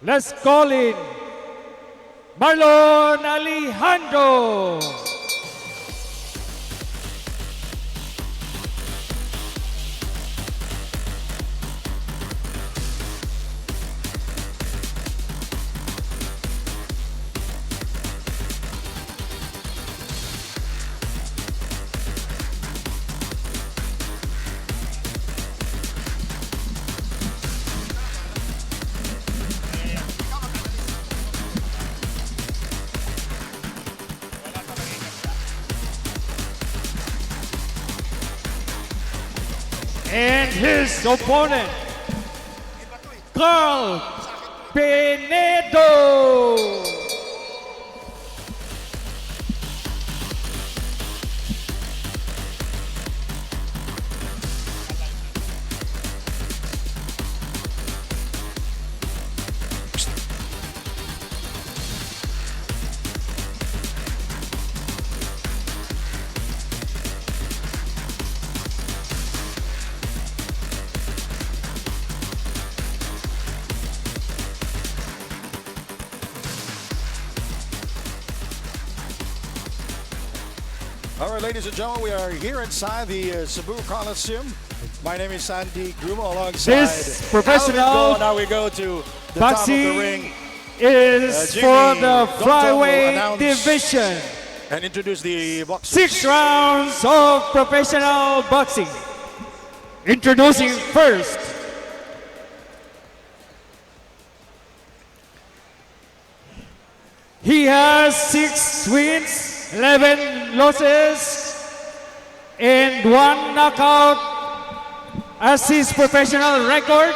Let's call in Marlon Alejandro. And his opponent, Carl Pinedo. All right, ladies and gentlemen, we are here inside the Cebu Coliseum. My name is Sandy Grumo alongside This professional Alvin Go. Now we go to the top of the boxing ring is Jimmy for the Gonto will flyweight announce division. and introduce the boxers. 6 rounds of professional boxing. Introducing first, he has 6 wins, 11 losses, and 1 knockout as his professional record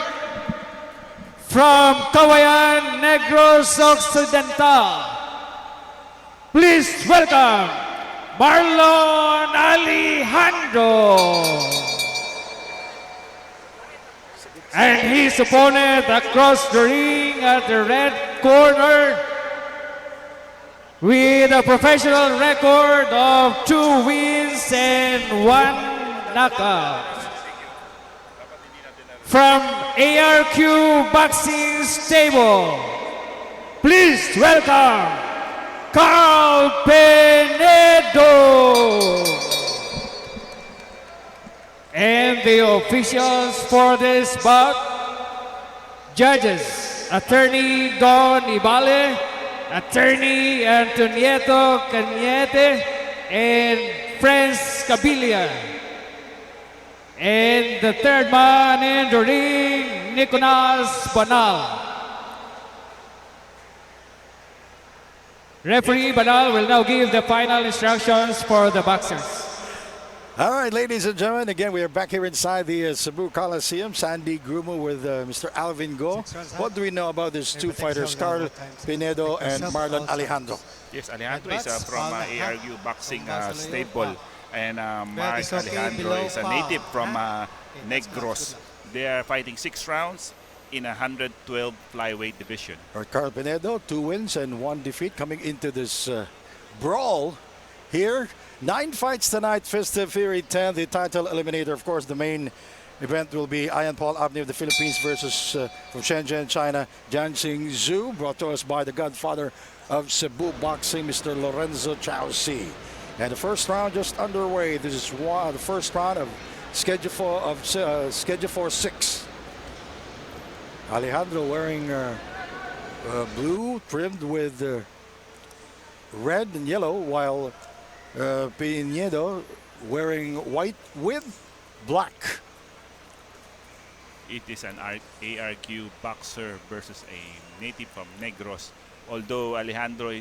from Kawayan Negros Occidental. Please welcome Marlon Alejandro and his opponent across the ring at the red corner with a professional record of 2 wins and 1 knockout. From ARQ Boxing Stable, please welcome Carl Pinedo. And the officials for this bout, judges, Attorney Don Ibale, Attorney Antonieto Cañete, and Franz Cabilia. And the third man in the ring, Nicolas Banal. Referee Banal will now give the final instructions for the boxers. All right, ladies and gentlemen, again, we are back here inside the Cebu Coliseum. Sandy Grumo with Mr. Alvin Go. What do we know about these two fighters, Carl Pinedo and Marlon Alejandro? Yes, Alejandro is from ARU Boxing Stable, and Mark Alejandro is a native from Negros. They are fighting 6 rounds in a 112 flyweight division. All right, Carl Pinedo, 2 wins and 1 defeat coming into this brawl here. 9 fights tonight, Festive Fury 10, the title eliminator. Of course, the main event will be Ian Paul Abney of the Philippines versus from Shenzhen, China, Jianxing Zhu, brought to us by the godfather of Cebu boxing, Mr. Lorenzo Chauci. And the first round just underway. This is the first round of schedule for 6. Alejandro wearing blue trimmed with red and yellow, while Pinedo wearing white with black. It is an ARQ boxer versus a native from Negros. Although Alejandro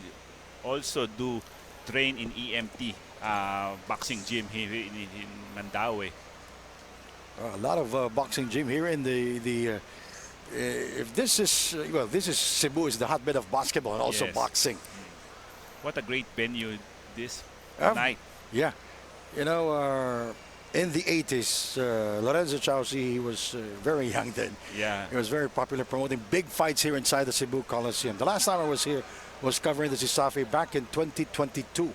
also do train in EMT boxing gym here in Mandaue. A lot of boxing gym here in the if this is well, this is Cebu is the hotbed of basketball and also Yes. boxing. What a great venue this Um, night. Yeah, you know, in the 80s, Lorenzo Chauci, he was very young then. Yeah. He was very popular promoting big fights here inside the Cebu Coliseum. The last time I was here was covering the CISAFI back in 2022.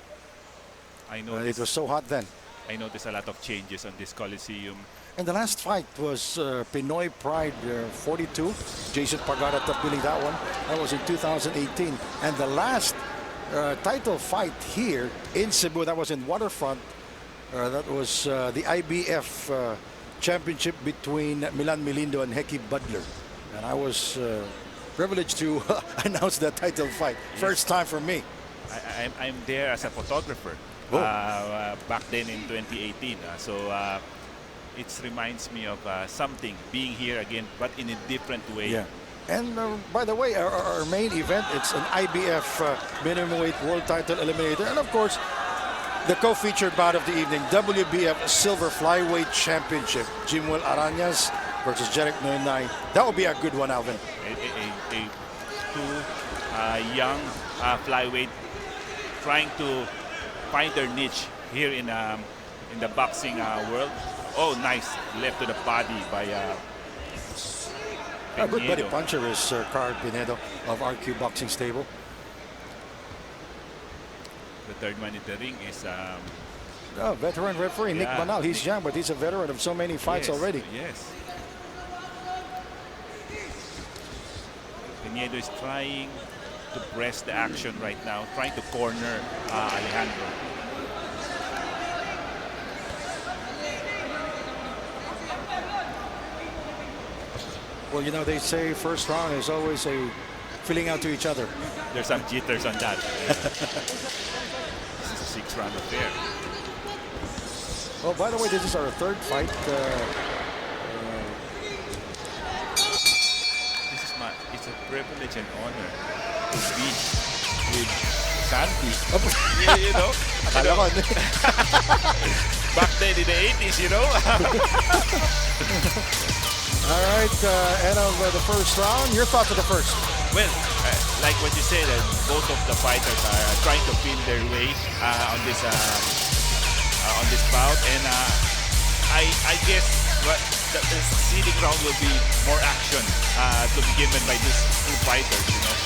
I know It was so hot then. I noticed a lot of changes on this Coliseum. And the last fight was Pinoy Pride 42. Jason Pagara top-billing that one. That was in 2018. And the last title fight here in Cebu, that was in Waterfront. That was the IBF championship between Milan Melindo and Heki Budler. And I was privileged to announce that title fight. First time for me. I'm there as a photographer back then in 2018. It reminds me of something, being here again, but in a different way. Yeah. And by the way, our main event, it's an IBF minimum weight world title eliminator. And of course, the co-featured bout of the evening, WBF Silver Flyweight Championship. Jimwell Arañas versus Jeric Noynay. That will be a good one, Alvin. Two young flyweight trying to find their niche here in the boxing world. Oh, nice left to the body by A good buddy Pinedo. puncher is Carl Pinedo of RQ Boxing Stable. The third man in the ring is Veteran referee Nick Yeah. Banal. He's young, but he's a veteran of so many fights yes, already. Yes. Pinedo is trying to press the action right now, trying to corner Alejandro. Well, you know, they say first round is always a filling out to each other. There's some jitters on that. This is a 6-round affair. Oh, by the way, this is our third fight. It's a privilege and honor to be with Santi. you know, Akala ko, back then in the 80s, you know. all right, end of the first round. Your thoughts of the first? Well, like what you said, both of the fighters are trying to pin their way on this bout, and I guess the succeeding round will be more action to be given by these two fighters, you know.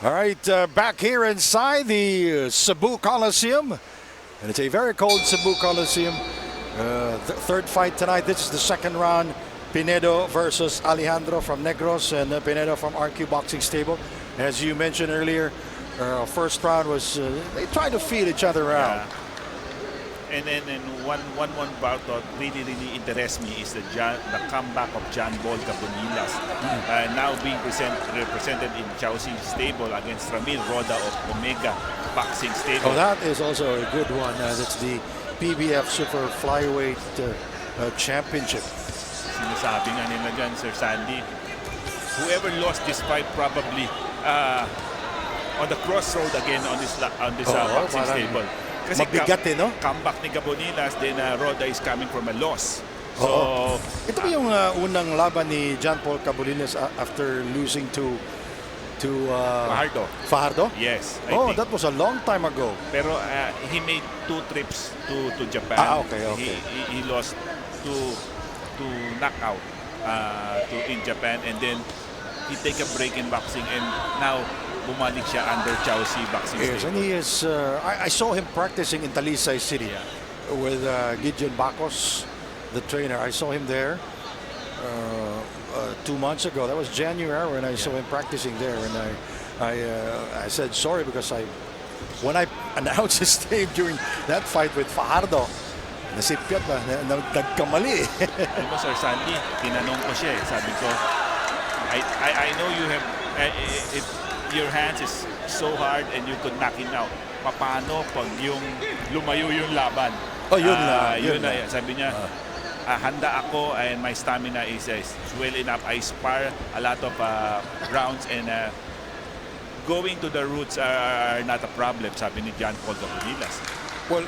All right, back here inside the Cebu Coliseum. And it's a very cold Cebu Coliseum. The third fight tonight. This is the second round. Pinedo versus Alejandro from Negros and Pinedo from RQ Boxing Stable. As you mentioned earlier, first round was they tried to feed each other out. And one bout that really interests me is the comeback of John Bol Cabonilas, now being represented in Chelsea Stable against Ramil Roda of Omega Boxing Stable. Oh, that is also a good one. That's the PBF Super Flyweight Championship. Sinasabi nga nila dyan, Sir Sandy, whoever lost this fight probably on the crossroad again on this boxing parang stable. Kasi mabigat no? comeback ni Cabonilas, then Roda is coming from a loss. So, ito ba yung unang laban ni John Paul Cabolinas after losing to Fajardo? Yes. I think. That was a long time ago. Pero he made 2 trips to Japan. Okay. He lost to knockout in Japan, and then he take a break in boxing, and now bumalik siya under Chelsea Boxing Yes, Stable. and he is. I saw him practicing in Talisay City with Gideon Bacos, the trainer. I saw him there 2 months ago. That was January when I saw him practicing there, and I said sorry because when I announced his name during that fight with Fajardo, nasipyat ba? Nagkamali. Alam mo, Sir Sandy, tinanong ko siya. Sabi ko, I know you have your hands is so hard and you could knock him out. Paano pag yung lumayo yung laban? Yun na. Sabi niya, handa ako and my stamina is well enough. I spar a lot of rounds, and going to the roots are not a problem, sabi ni John Paul Cabonilas. Well,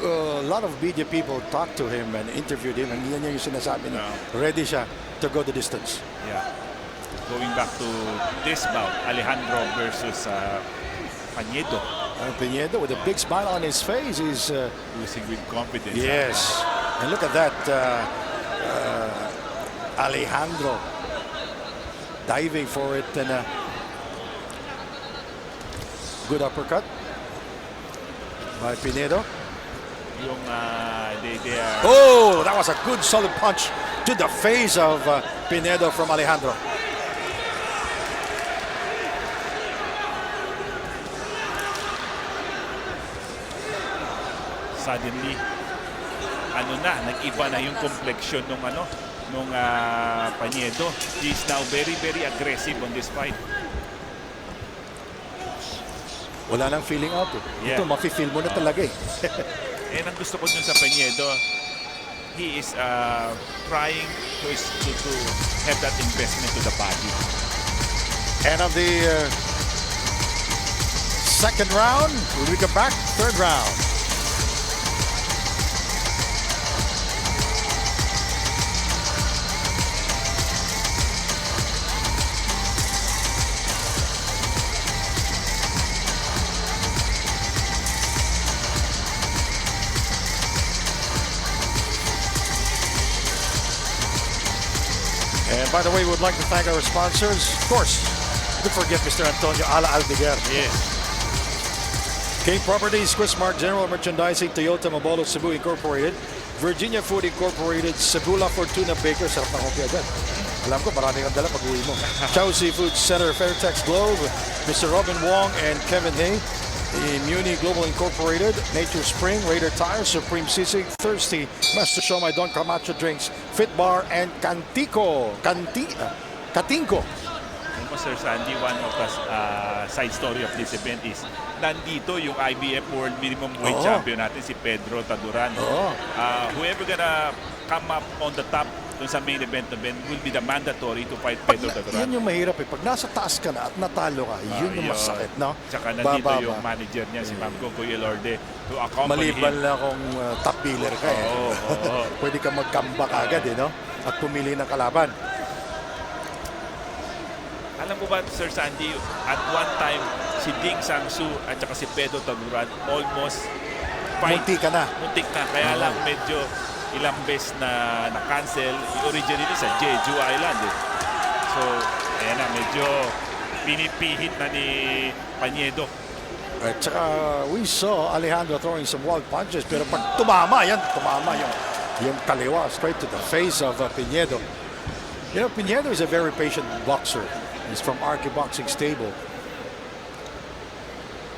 a lot of media people talked to him and interviewed him, and yan yung sinasabi niya. Ready siya to go the distance. Yeah. going back to this bout, Alejandro versus Pañedo, Pinedo with a big smile on his face. He's losing with confidence. yes, and look at that, Alejandro diving for it and a good uppercut by Pinedo. Yung they are Oh, that was a good solid punch to the face of Pinedo from Alejandro. suddenly nag-iba na yung complexion nung Pañedo. He's now very aggressive on this fight. Wala nang feeling out eh. Yeah. Ito, mafe-feel mo na talaga eh. And ang gusto ko dun sa Pañedo, he is trying to have that investment to the body. And on the second round, we come back, third round. And by the way, we would like to thank our sponsors. Of course, don't forget Mr. Antonio Ala Aldeguer. Yes. King Properties, Quizmart General Merchandising, Toyota Mobolo Cebu Incorporated, Virginia Food Incorporated, Cebula Fortuna Baker. Sarap na kopya dyan. Alam ko, marami kang dala pag-uwi mo. Chow Seafood Center, Fairtex Globe, Mr. Robin Wong and Kevin Hay, Immuni Global Incorporated, Nature Spring, Raider Tires, Supreme Sisig, Thirsty, Master Shomai, Don Camacho Drinks, Fit Bar, and Katinko. Alam mo, Sir Sandy, one of the side story of this event is nandito yung IBF World Minimum Weight Champion natin, si Pedro Taduran. Whoever gonna come up on the top dun sa main event will be the mandatory to fight Pedro Taduran. Yan yung mahirap eh. Pag nasa taas ka na at natalo ka, yun yung masakit, no? Tsaka nandito yung manager niya, si Ma'am Coco Elorde, to accompany Maliban him. na kung top biller ka eh. Oo. Pwede ka mag-comeback agad eh, no? At pumili ng kalaban. Alam mo ba, Sir Sandy, at one time, si Ding Sangsu at saka si Pedro Taduran almost Munti ka na. muntik na. Kaya lang medyo ilang beses na na-cancel. Originally sa Jeju Island eh. So, ayan na, medyo pinipihit na ni Pañedo. At saka we saw Alejandro throwing some wild punches, pero pag tumama yung kaliwa straight to the face of Pinedo. You know, Pinedo is a very patient boxer. He's from Arky Boxing Stable.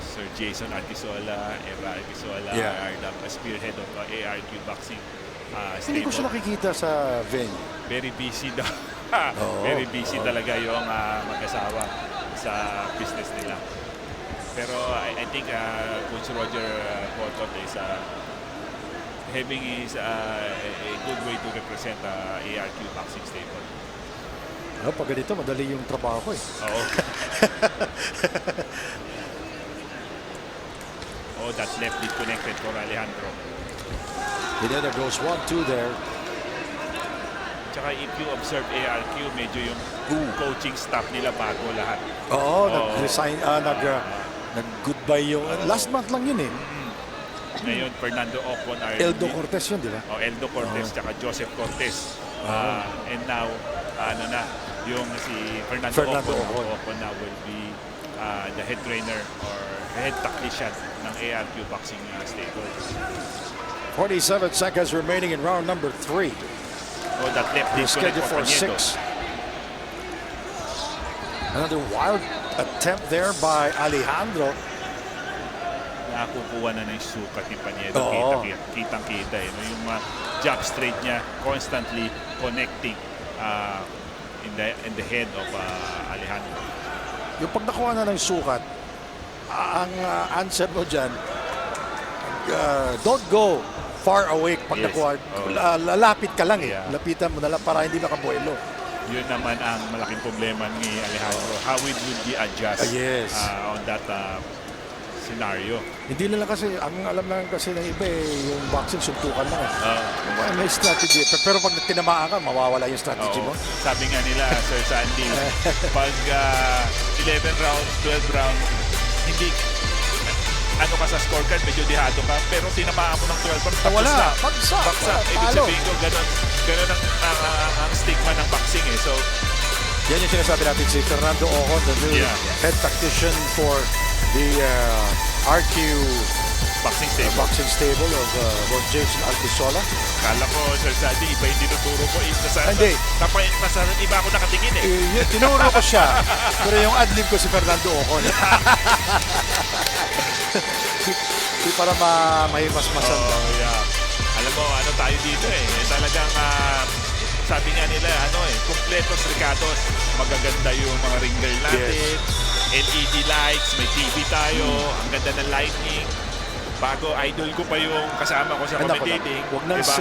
Sir Jason Artisola, Eva Artisola are the spearhead of ARQ Boxing Hindi ko siya stable. nakikita sa venue. Very busy daw. Very busy talaga yung mag-asawa sa business nila. Pero I think Coach Roger Cottot is having a good way to represent ARQ Boxing Stable. Pag ganito, madali yung trabaho ko eh. Oo. That left is connected for Alejandro. Pinedo goes 1-2 there. Tsaka if you observe ARQ, medyo yung coaching staff nila bago lahat. Nag-resign, nag-goodbye yung, last month lang yun eh. Ngayon, Fernando Ocon, Eldo Cortez yun, di ba? Eldo Cortez, tsaka Joseph Cortez. And now, yung si Fernando Ocon now will be the head trainer or head tactician ng ARQ Boxing Stable. 47 seconds remaining in round number 3. That left We're is scheduled for Pañedo. 6. Another wild attempt there by Alejandro. Nakakukuha na ng sukat ni Pañedo. Kitang-kita eh. Yung jab straight niya constantly connecting in the head of Alejandro. Yung pag nakuha na ng sukat, ang answer mo dyan, don't go far away pag nakuha. Lalapit ka lang eh. Yeah. Lapitan mo na lang para hindi makabuelo. Yun naman ang malaking problema ni Alejandro. How it will be adjust on that scenario. Hindi nila kasi, ang alam lang kasi ng iba yung boxing suntukan lang Uh, May strategy. Pero pag tinamaan ka, mawawala yung strategy Oo. mo. Sabi nga nila, Sir Sandy, pag 11 round, 12 round, hindi ano ka sa scorecard, medyo dihado ka, pero tinamaan mo ng 12 round, tapos Wala. na. Bagsak. Baksa. Ibig Talo. sabihin ko, ganun ang stigma ng boxing eh. So, Yan yung sinasabi natin si Fernando Ocon, the new Yeah. head tactician for the RQ boxing stable. boxing stable of Boss Jason Alpisola. Kala ko, Sir Sandy, iba yung tinuturo ko. Hindi. Nasa iba ako nakatingin eh. Tinuro ko siya. Pero yung adlib ko si Fernando Ocon. Di para mahimas-masan. Oh, yeah. Alam mo, ano tayo dito eh. Talagang, sabi nga nila, kumpletos ricados. Magaganda yung mga ring girl natin. LED lights, may TV tayo. Ang ganda ng lighting. Bago, idol ko pa yung kasama ko sa commentating. Huwag nang diba?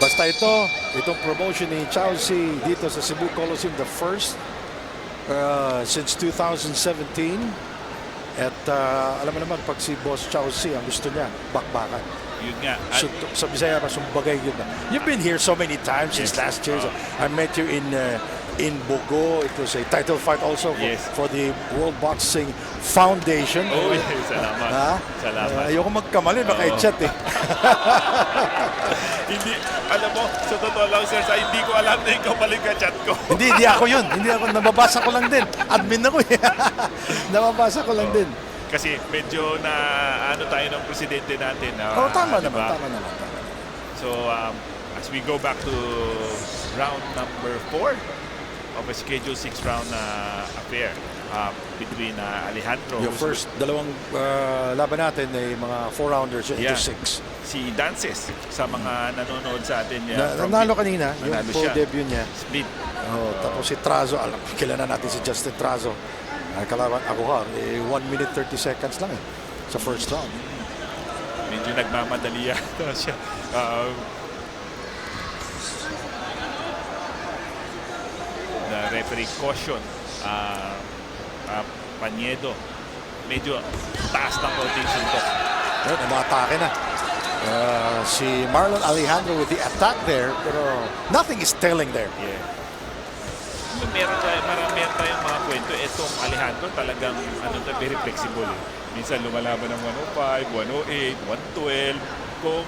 Basta itong promotion ni Chelsea dito sa Cebu Coliseum, the first since 2017. At alam mo naman, pag si Boss Chelsea, ang gusto niya, bakbakan. Yun nga. At, Sa Bisaya pa, sumbagay yun na. You've been here so many times since last year. So I met you in Bogo. It was a title fight also for the World Boxing Foundation. oh, salamat. Ha? Salamat. Ayoko magkamali, baka i-chat eh. Hindi, alam mo, sa totoo lang, Sir, hindi ko alam na ikaw pala yung chat ko. Hindi ako yun. Hindi ako, nababasa ko lang din. Admin ako eh. Nababasa ko lang din. Kasi medyo na ano tayo ng presidente natin. Tama diba? naman, tama naman. So, as we go back to round number 4 of a scheduled 6-round affair between Alejandro. Yung first dalawang laban natin ay mga 4-rounders into 6. Si Dances sa mga nanonood sa atin. Nanalo kanina, yung nanalo full siya. debut niya. Split. Tapos si Trazo, kilala natin si Justin Trazo. Kalaban ako 1 minute 30 seconds lang sa first round. Medyo nagmamadali yata siya. The referee caution Paniedo. Medyo taas ng konting suntok. Umatake na. Si Marlon Alejandro with the attack there, pero nothing is telling there. Yeah. Meron tayong mga kwento. Itong Alejandro talagang very flexible. Minsan lumalaban ng 105, 108, 112. Kung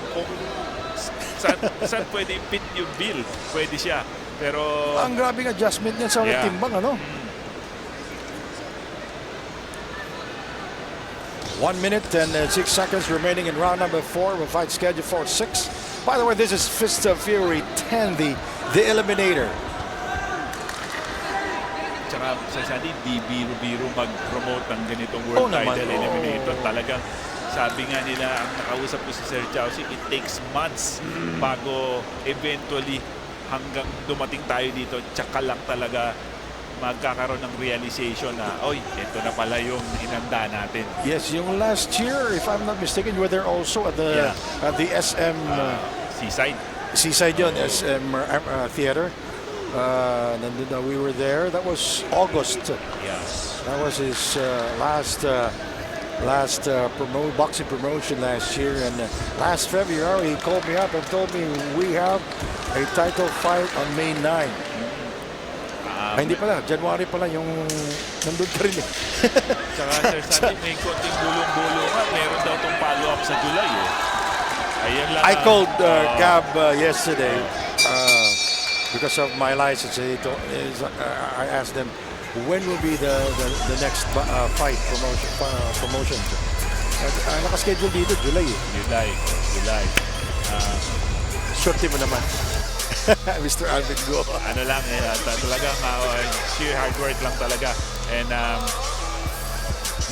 saan pwede i-fit yung bill, pwede siya. Pero Ang grabing adjustment niya sa timbang, 1 minute and 6 seconds remaining in round number 4. We'll fight scheduled for 6. By the way, this is Fist of Fury 10, the Eliminator. tsaka sa Sandy, di biro-biro mag-promote ng ganitong world title eliminator. Talagang sabi nga nila, ang nakausap ko si Sir Chowsi, it takes months bago eventually hanggang dumating tayo dito, tsaka lang talaga magkakaroon ng realization na, oy, ito na pala yung inanda natin. Yes, yung last year, if I'm not mistaken, you were there also at the SM Seaside yun, SM Theater. Nandun na, we were there. That was August. Yeah. That was his last boxing promotion last year. And last February, he called me up and told me we have a title fight on May 9. Hindi pala, January pala yung nandun pa rin eh. Tsaka Sir Sandy, may konting bulong-bulong nga. Meron daw itong follow-up sa July eh. Ayan lang. I called Gab yesterday because of my license. I asked them when will be the next fight promotion. Nakaschedule dito July eh. July. Swerte mo naman. Mr. Alvin Go. Ano lang eh, talagang sheer hard work lang talaga. And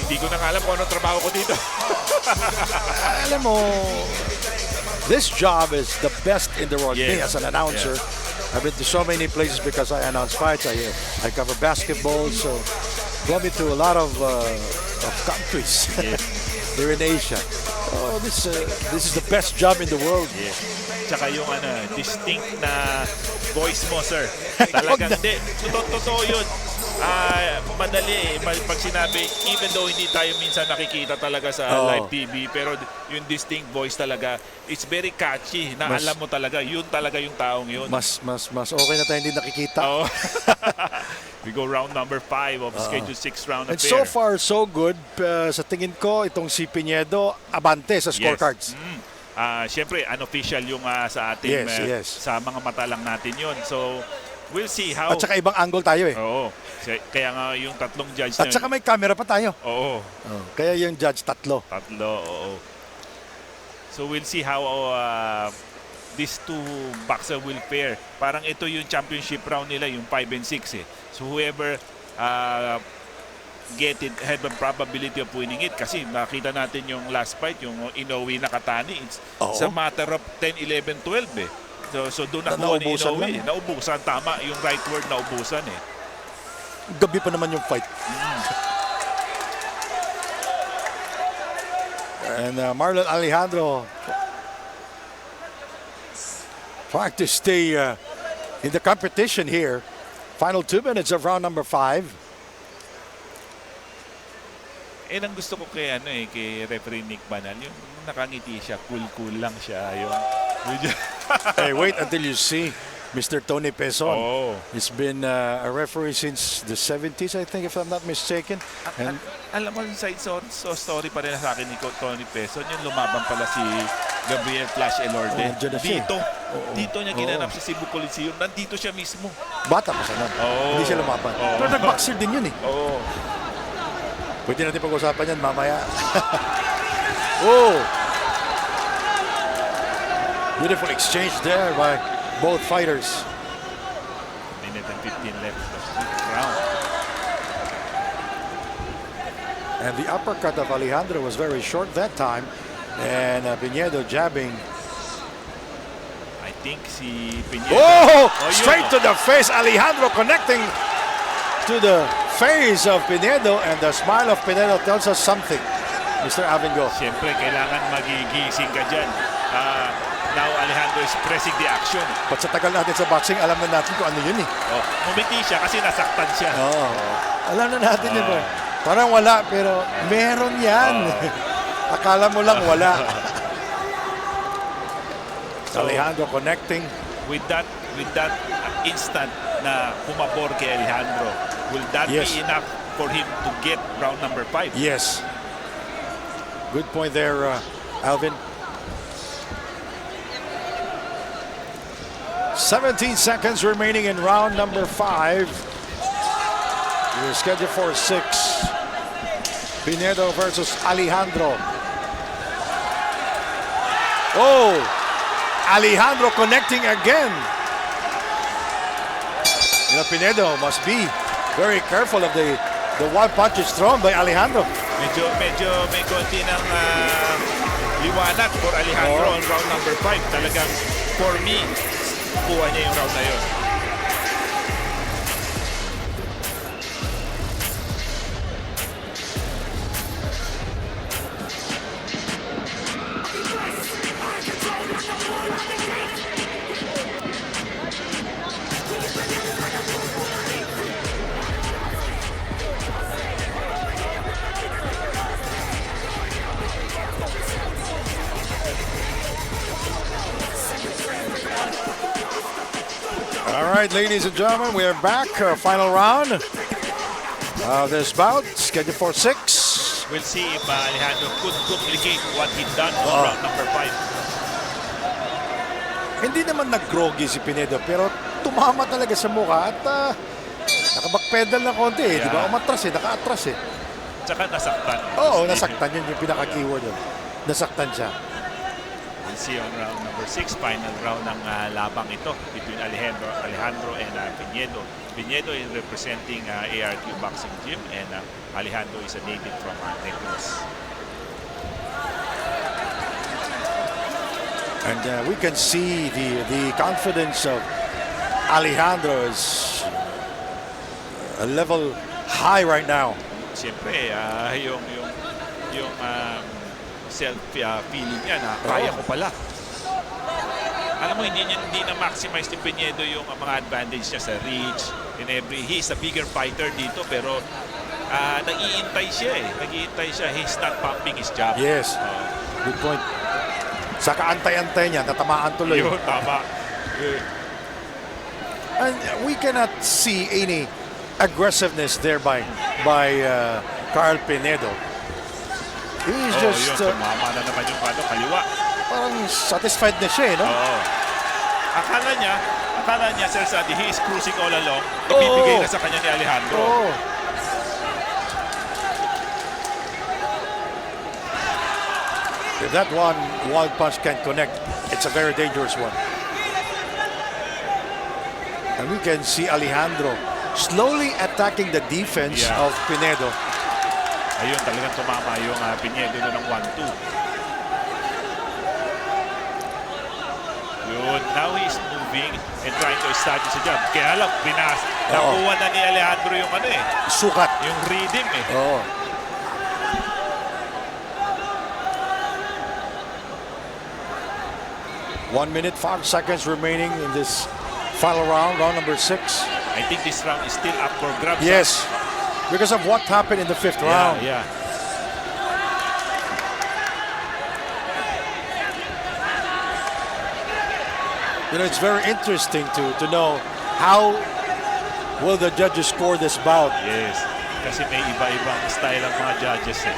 hindi ko na alam kung ano trabaho ko dito. Alam mo, this job is the best in the world. Me as an announcer, I've been to so many places because I announce fights. I cover basketball, so brought me to a lot of countries. They're in Asia. Oh, this is the best job in the world. Tsaka yung distinct na voice mo, sir. Talagang, hindi. Totoo yun. Madali pag sinabi, even though hindi tayo minsan nakikita talaga sa Oo. live TV, pero yung distinct voice talaga, it's very catchy na alam mo talaga, yun talaga yung taong yun. Mas okay na tayo hindi nakikita. Oo. We go round number 5 of schedule 6 round And affair. so far, so good. Sa tingin ko, itong si Pinedo, abante sa scorecards. Siyempre, unofficial yung sa ating, Yes. sa mga mata lang natin yun. So, we'll see how... At saka ibang angle tayo eh. Oo. Kaya nga yung tatlong judge At saka may camera pa tayo. Oo. Kaya yung judge tatlo. Oo. So we'll see how these two boxer will fare. Parang ito yung championship round nila, yung 5 and 6 eh. So whoever get it, have a probability of winning it. Kasi nakita natin yung last fight, yung Inoue Nakatani. It's a matter of 10, 11, 12 eh. So doon nakuha ni Naubusan Inoue. lang. Naubusan, tama. Yung right word, naubusan eh. Gabi pa naman yung fight. And Marlon Alejandro trying to stay in the competition here. Final 2 minutes of round number 5. Ang gusto ko kay kay referee Nick Banal, yung nakangiti siya, cool lang siya, yung Hey, wait until you see Mr. Tony Peson. Oh. He's been a referee since the 70s, I think, if I'm not mistaken. And Alam mo, side story pa rin sa akin ni Tony Peson, yung lumaban pala si Gabriel Flash Elorde. Nandiyan na siya eh. Dito niya ginanap sa Cebu Coliseum. Nandito siya mismo. bata pa siya nun. Hindi siya lumaban. Pero nag-boxer din yun eh. Oo. Pwede natin pag-usapan yan mamaya. Oh! Beautiful exchange there by both fighters. Minute and 15 left of the round. And the uppercut of Alejandro was very short that time. And Pinedo jabbing. I think si Pinedo. Oh! Yun. Straight to the face. Alejandro connecting to the face of Pinedo. And the smile of Pinedo tells us something. Mr. Avingo. Siyempre, kailangan magigising ka dyan. Now, Alejandro is pressing the action. But sa tagal natin sa boxing, alam na natin kung ano yun eh. Ngumiti siya kasi nasaktan siya. Alam na natin yun. Parang wala, pero meron yan. Akala mo lang wala. Alejandro connecting. With that instant na pumabor kay Alejandro, will that Yes. be enough for him to get round number 5? Yes. Good point there, Alvin. 17 seconds remaining in round number 5. We're scheduled for 6. Pinedo versus Alejandro. Oh! Alejandro connecting again. You know, Pinedo must be very careful of the wild punches thrown by Alejandro. Medyo may konti ng liwanag for Alejandro on round number 5. Talagang, for me, kuha niya yung round na yun. All right, ladies and gentlemen, we are back. Final round. This bout scheduled for 6. We'll see if Alejandro could duplicate what he done on round number 5. Hindi naman nag-groggy si Pinedo, pero tumama talaga sa mukha at nakabackpedal na konti eh. Di ba? Umatras eh, naka-atras eh. Tsaka nasaktan. Oo, nasaktan yun yung pinaka-keyword yun. Nasaktan siya. We'll see on round number 6, final round ng labang ito between Alejandro and Pinedo. Pinedo is representing ARQ Boxing Gym and Alejandro is a native from Negros. And we can see the confidence of Alejandro is a level high right now. Siyempre, yung self-feeling niya na kaya ko pala. alam mo, hindi na maximize ni Pinedo yung mga advantage niya sa reach. He's a bigger fighter dito, pero nag-iintay siya eh. Nag-iintay siya. He's not pumping his jab. Yes. Good point. Sa kaantay-antay niya, natamaan tuloy. Yun, tama. And we cannot see any aggressiveness there by Carl Pinedo. He's just yun, tumama na naman yung kaliwa. parang satisfied na siya, no? Oo. Akala niya, Sir Sandy, he is cruising all along. Ibibigay na sa kanya ni Alejandro. Oh. If that one wild punch can connect, it's a very dangerous one. And we can see Alejandro slowly attacking the defense of Pinedo. Ayun, talagang tumama yung Pinedo na ng 1-2. Yun, now he's moving and trying to establish a jab. Kaya lang, nakuha na ni Alejandro yung Sukat. yung rhythm eh. Oh. One minute, 5 seconds remaining in this final round, round number 6. I think this round is still up for grabs. Yes, because of what happened in the 5th round. Yeah. You know, it's very interesting to know how will the judges score this bout. Yes. Kasi may iba-ibang style ang mga judges eh.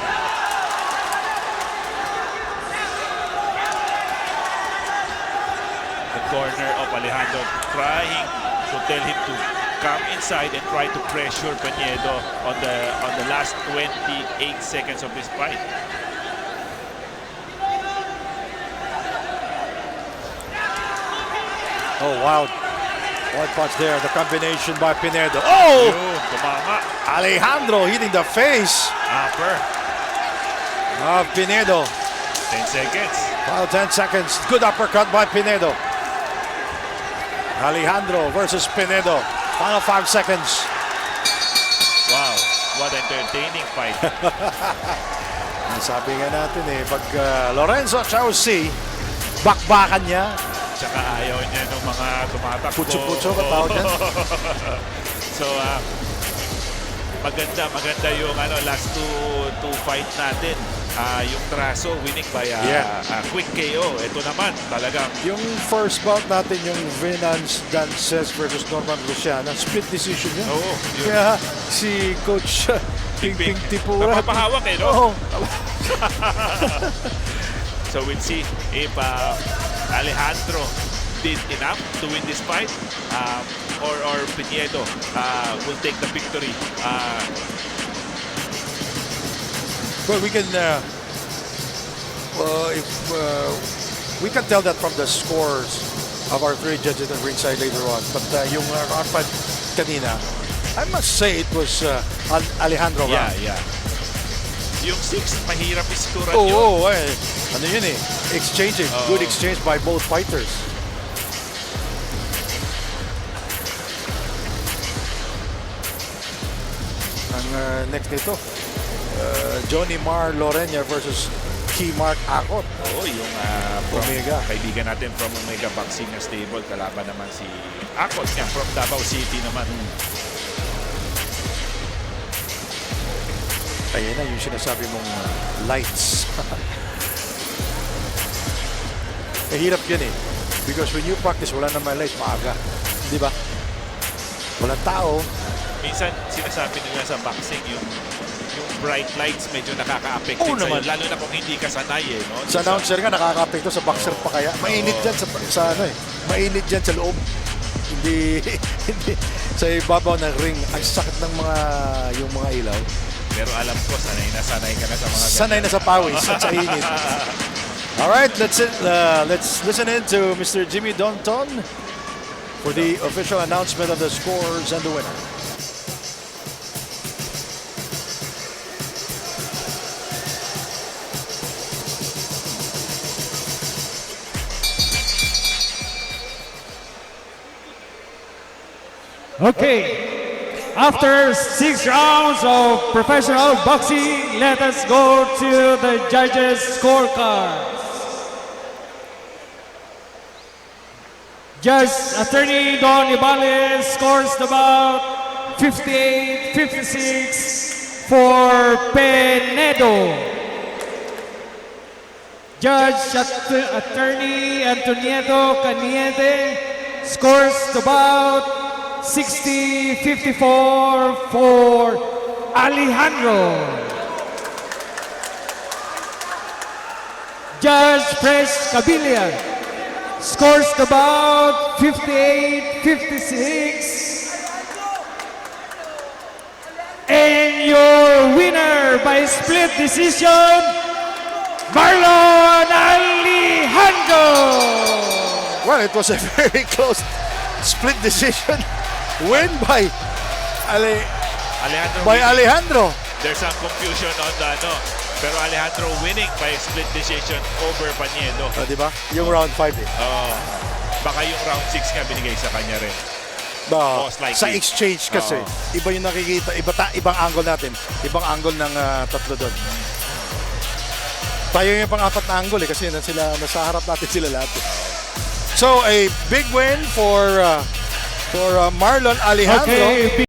The corner of Alejandro trying to tell him to come inside and try to pressure Pinedo on the last 28 seconds of this fight. Oh, wow. One punch there, the combination by Pinedo. Oh! Yun, tumama. Alejandro hitting the face Upper. of Pinedo. 10 seconds. Final 10 seconds. Good uppercut by Pinedo. Alejandro versus Pinedo. Final 5 seconds. Wow, what entertaining fight. Sabi nga natin eh, pag Lorenzo Chauci, bakbakan niya. Tsaka ayaw niya ng mga tumatakbo. Putso-putso ba tawag yan? So, maganda yung last two fight natin. Yung Traso winning by quick KO. Ito naman talagang Yung first bout natin, yung Venance Dances versus Norman Luciana, split decision yun. Oo, yun. Kaya si Coach Ping Tipura. napapahawak eh, no? Oo. So we'll see if Alejandro did enough to win this fight or Pinedo will take the victory. Well, we can we can tell that from the scores of our 3 judges at ringside later on. But yung round 5 kanina, I must say it was Alejandro round. Yeah. Yung 6, mahirap iskuran yun. Oh, ano yun eh, exchanging, good exchange by both fighters. Ang next nito, Johnny Mar Lorena versus Key Mark Akot. Oo, yung Omega. kaibigan natin from Omega Boxing Stable. Kalaban naman si Akot niya from Davao City naman. Ayan na yung sinasabi mong lights. Mahirap yan eh. Because when you practice, wala naman lights, maaga. Di ba? Walang tao. Minsan sinasabi nila sa boxing yung bright lights medyo nakaka-affect Oo naman. sa'yo, lalo na kung hindi ka sanay eh, no? Sa announcer nga, nakaka-apekto sa boxer pa kaya. Mainit dyan sa ano eh. Mainit dyan sa loob. Hindi sa ibabaw ng ring. Ang sakit ng yung mga ilaw. Pero alam ko, sanay ka na sa mga Sanay na sa pawis at sa init. Alright, let's listen in to Mr. Jimmy Donton for the official announcement of the scores and the winner. Okay, after 6 rounds of professional boxing, let us go to the judges' scorecards. Judge Attorney Don Ibales scores about 58-56 for Penedo. Judge Attorney Antonieto Caniete scores about 60-54 for Alejandro. Judge Fresh Cabilia scores about 58-56. And your winner by split decision, Marlon Alejandro. Well, it was a very close split decision win by Alejandro. There's some confusion on the pero Alejandro winning by split decision over Paniedo. Di ba? Yung round 5 eh. Baka yung round 6 nga binigay sa kanya rin. Most likely. Sa exchange kasi, iba yung nakikita, ibang angle natin. Ibang angle ng tatlo doon. Tayo yung pang-apat na angle eh, kasi nasa harap natin sila lahat. So, a big win for Marlon Alejandro. Okay.